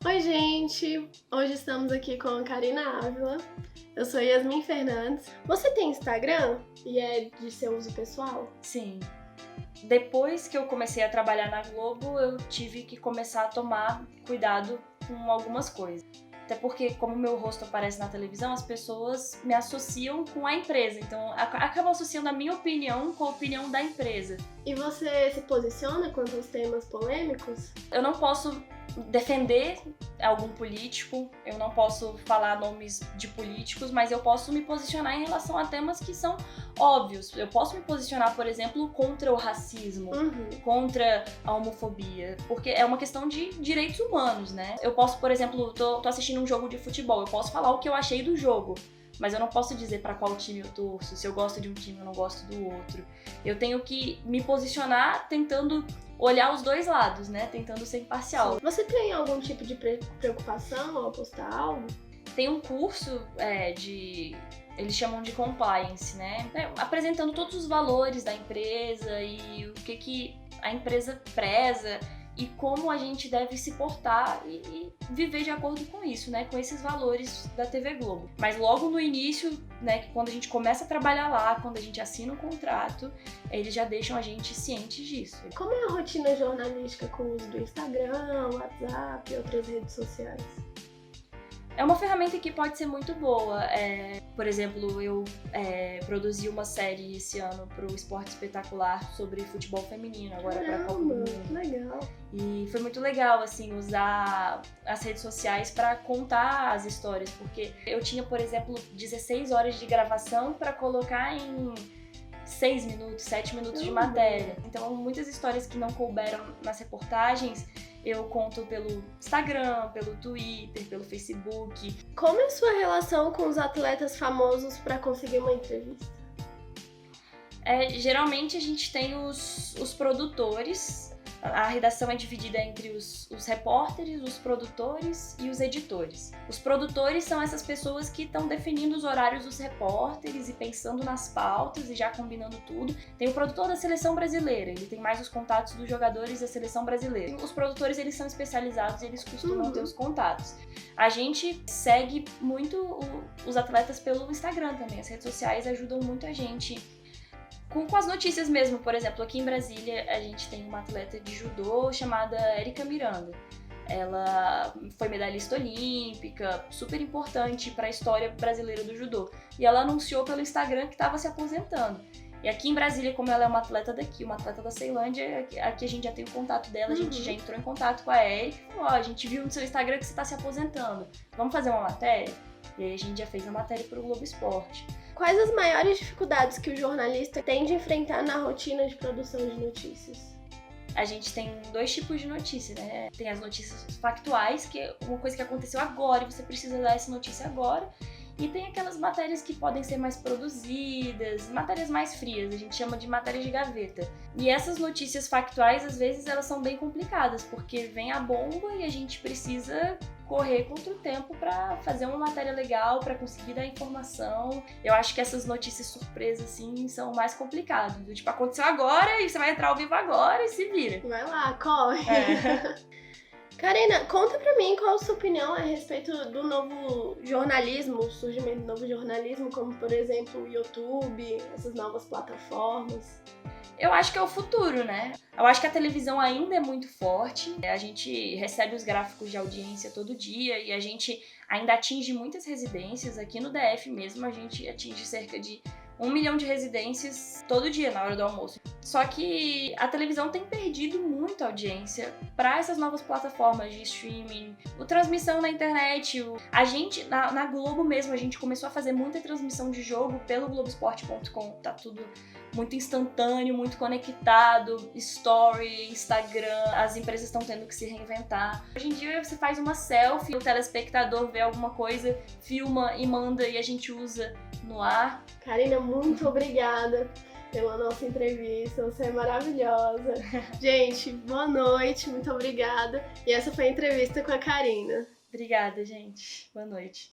Oi, gente! Hoje estamos aqui com a Karina Ávila. Eu sou Yasmin Fernandes. Você tem Instagram e é de seu uso pessoal? Sim. Depois que eu comecei a trabalhar na Globo, eu tive que começar a tomar cuidado com algumas coisas. Até porque, como meu rosto aparece na televisão, as pessoas me associam com a empresa. Então, acabam associando a minha opinião com a opinião da empresa. E você se posiciona quanto aos temas polêmicos? Eu não posso defender algum político, eu não posso falar nomes de políticos, mas eu posso me posicionar em relação a temas que são óbvios. Eu posso me posicionar, por exemplo, contra o racismo, contra a homofobia, porque é uma questão de direitos humanos, né? Eu posso, por exemplo, tô assistindo um jogo de futebol, eu posso falar o que eu achei do jogo, mas eu não posso dizer pra qual time eu torço, se eu gosto de um time eu não gosto do outro. Eu tenho que me posicionar tentando olhar os dois lados, né? Tentando ser imparcial. Você tem algum tipo de preocupação ao postar algo? Tem um curso eles chamam de compliance, né? Apresentando todos os valores da empresa e o que a empresa preza e como a gente deve se portar e viver de acordo com isso, né? Com esses valores da TV Globo. Mas logo no início, né, que quando a gente começa a trabalhar lá, quando a gente assina um contrato, eles já deixam a gente ciente disso. Como é a rotina jornalística com o uso do Instagram, WhatsApp e outras redes sociais? É uma ferramenta que pode ser muito boa. Por exemplo, eu produzi uma série esse ano pro Esporte Espetacular sobre futebol feminino, agora pra Copa do Mundo. Legal. E foi muito legal, assim, usar as redes sociais pra contar as histórias, porque eu tinha, por exemplo, 16 horas de gravação pra colocar em 6 minutos, 7 minutos de matéria. Então, muitas histórias que não couberam nas reportagens, eu conto pelo Instagram, pelo Twitter, pelo Facebook. Como é a sua relação com os atletas famosos para conseguir uma entrevista? Geralmente a gente tem os produtores. A redação é dividida entre os repórteres, os produtores e os editores. Os produtores são essas pessoas que estão definindo os horários dos repórteres e pensando nas pautas e já combinando tudo. Tem o produtor da seleção brasileira, ele tem mais os contatos dos jogadores da seleção brasileira. Os produtores, eles são especializados e eles costumam ter os contatos. A gente segue muito os atletas pelo Instagram também. As redes sociais ajudam muito a gente com as notícias mesmo. Por exemplo, aqui em Brasília a gente tem uma atleta de judô chamada Érica Miranda. Ela foi medalhista olímpica, super importante para a história brasileira do judô. E ela anunciou pelo Instagram que estava se aposentando. E aqui em Brasília, como ela é uma atleta daqui, uma atleta da Ceilândia, aqui a gente já tem o contato dela, a gente já entrou em contato com a Érica e falou: a gente viu no seu Instagram que você está se aposentando, vamos fazer uma matéria? E aí a gente já fez a matéria para o Globo Esporte. Quais as maiores dificuldades que o jornalista tem de enfrentar na rotina de produção de notícias? A gente tem dois tipos de notícia, né? Tem as notícias factuais, que é uma coisa que aconteceu agora e você precisa dar essa notícia agora. E tem aquelas matérias que podem ser mais produzidas, matérias mais frias, a gente chama de matérias de gaveta. E essas notícias factuais, às vezes, elas são bem complicadas, porque vem a bomba e a gente precisa correr contra o tempo para fazer uma matéria legal, para conseguir dar informação. Eu acho que essas notícias surpresas, assim, são mais complicadas. Tipo, aconteceu agora e você vai entrar ao vivo agora e se vira. Vai lá, corre! Karina, conta pra mim qual a sua opinião a respeito do novo jornalismo, o surgimento do novo jornalismo, como, por exemplo, o YouTube, essas novas plataformas. Eu acho que é o futuro, né? Eu acho que a televisão ainda é muito forte. A gente recebe os gráficos de audiência todo dia e a gente ainda atinge muitas residências. Aqui no DF mesmo, a gente atinge cerca de 1 milhão de residências todo dia na hora do almoço. Só que a televisão tem perdido muita audiência para essas novas plataformas de streaming, transmissão na internet. A gente, na Globo mesmo, a gente começou a fazer muita transmissão de jogo pelo Globoesporte.com. Tá tudo muito instantâneo, muito conectado, story, Instagram, as empresas estão tendo que se reinventar. Hoje em dia você faz uma selfie, o telespectador vê alguma coisa, filma e manda e a gente usa no ar. Karina, muito obrigada pela nossa entrevista, você é maravilhosa. Gente, boa noite, muito obrigada. E essa foi a entrevista com a Karina. Obrigada, gente. Boa noite.